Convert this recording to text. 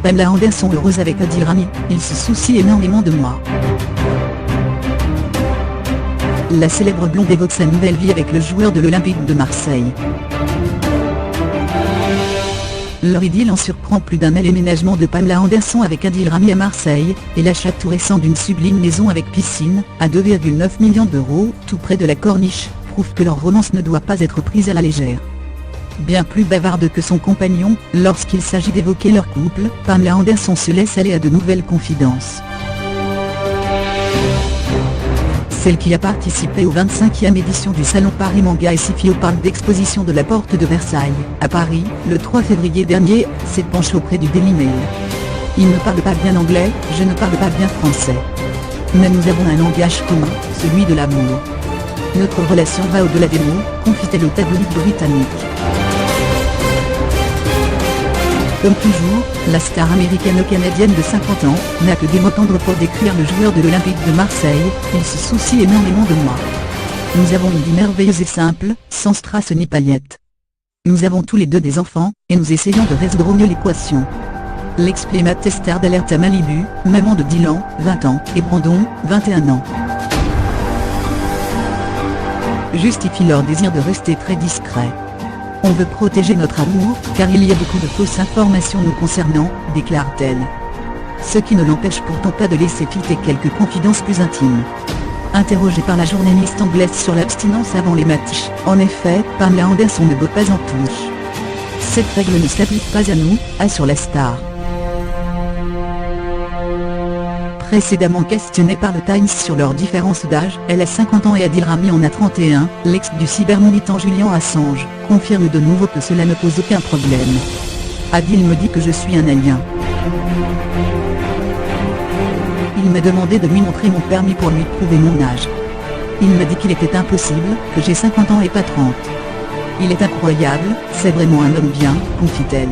Pamela Anderson heureuse avec Adil Rami, il se soucie énormément de moi. La célèbre blonde évoque sa nouvelle vie avec le joueur de l'Olympique de Marseille. Leur idylle en surprend plus d'un. L'aménagement de Pamela Anderson avec Adil Rami à Marseille, et l'achat tout récent d'une sublime maison avec piscine, à 2,9 millions d'euros, tout près de la Corniche, prouve que leur romance ne doit pas être prise à la légère. Bien plus bavarde que son compagnon, lorsqu'il s'agit d'évoquer leur couple, Pamela Anderson se laisse aller à de nouvelles confidences. Celle qui a participé aux 25e édition du Salon Paris Manga et Sci-Fi au parc d'exposition de la Porte de Versailles, à Paris, le 3 février dernier, s'est penchée auprès du Daily Mail. Il ne parle pas bien anglais, je ne parle pas bien français. Mais nous avons un langage commun, celui de l'amour. Notre relation va au-delà des mots, confie-t-elle au tabloïd britannique. Comme toujours, la star américano-canadienne de 50 ans n'a que des mots tendres pour décrire le joueur de l'Olympique de Marseille, il se soucie énormément de moi. Nous avons une vie merveilleuse et simple, sans strass ni paillettes. Nous avons tous les deux des enfants, et nous essayons de résoudre au mieux l'équation. L'exclamateur star d'Alerte à Malibu, maman de Dylan, 20 ans, et Brandon, 21 ans. Justifie leur désir de rester très discret. On veut protéger notre amour, car il y a beaucoup de fausses informations nous concernant, déclare-t-elle. Ce qui ne l'empêche pourtant pas de laisser filtrer quelques confidences plus intimes. Interrogée par la journaliste anglaise sur l'abstinence avant les matchs, en effet, Pamela Anderson ne boit pas en touche. Cette règle ne s'applique pas à nous, assure la star. Précédemment questionnée par le Times sur leur différence d'âge, elle a 50 ans et Adil Rami en a 31, l'ex du cybermilitant Julian Assange, confirme de nouveau que cela ne pose aucun problème. Adil me dit que je suis un alien. Il m'a demandé de lui montrer mon permis pour lui prouver mon âge. Il m'a dit qu'il était impossible, que j'ai 50 ans et pas 30. Il est incroyable, c'est vraiment un homme bien, confie-t-elle.